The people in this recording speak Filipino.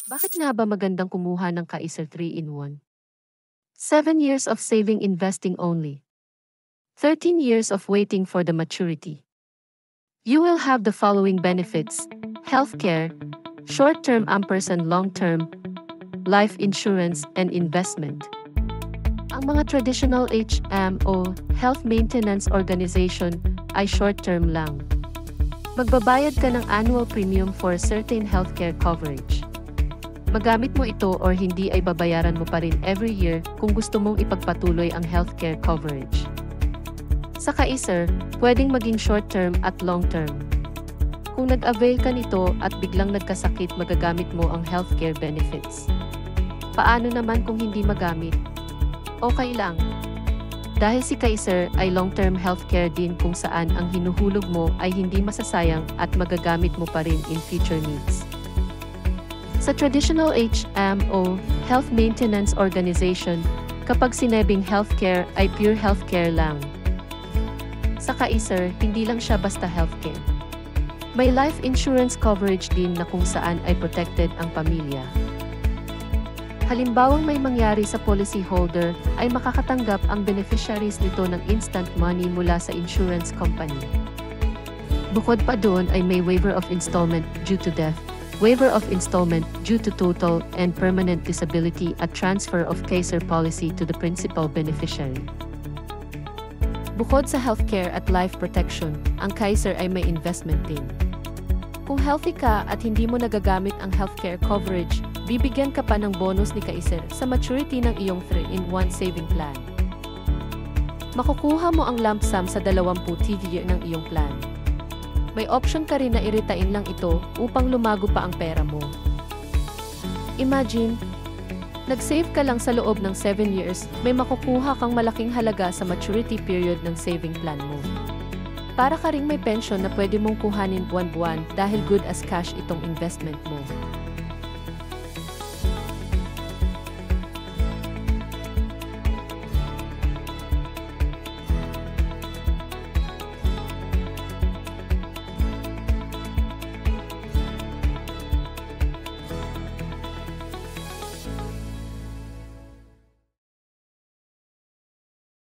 Bakit nga ba magandang kumuha ng Kaiser 3-in-1? 7 years of saving investing only. 13 years of waiting for the maturity. You will have the following benefits: healthcare, short-term ampersand long-term, life insurance, and investment. Ang mga traditional HMO, health maintenance organization, ay short-term lang. Magbabayad ka ng annual premium for certain healthcare coverage. Magamit mo ito or hindi ay babayaran mo pa rin every year kung gusto mong ipagpatuloy ang healthcare coverage. Sa Kaiser, pwedeng maging short-term at long-term. Kung nag-avail ka nito at biglang nagkasakit, magagamit mo ang healthcare benefits. Paano naman kung hindi magamit? Okay lang. Dahil si Kaiser ay long-term healthcare din kung saan ang hinuhulog mo ay hindi masasayang at magagamit mo pa rin in future needs. Sa traditional HMO, Health Maintenance Organization, kapag sinabing healthcare ay pure healthcare lang. Sa Kaiser, hindi lang siya basta healthcare. May life insurance coverage din na kung saan ay protected ang pamilya. Halimbawang may mangyari sa policyholder, ay makakatanggap ang beneficiaries nito ng instant money mula sa insurance company. Bukod pa doon ay may waiver of installment due to death, waiver of installment due to total and permanent disability at transfer of Kaiser policy to the principal beneficiary. Bukod sa healthcare at life protection, ang Kaiser ay may investment din. Kung healthy ka at hindi mo nagagamit ang healthcare coverage, bibigyan ka pa ng bonus ni Kaiser sa maturity ng iyong 3-in-1 saving plan. Makukuha mo ang lump sum sa 20th year ng iyong plan. May option ka rin na iritain lang ito upang lumago pa ang pera mo. Imagine, nag-save ka lang sa loob ng 7 years, may makukuha kang malaking halaga sa maturity period ng saving plan mo. Para ka ring may pension na pwede mong kuhanin buwan-buwan dahil good as cash itong investment mo.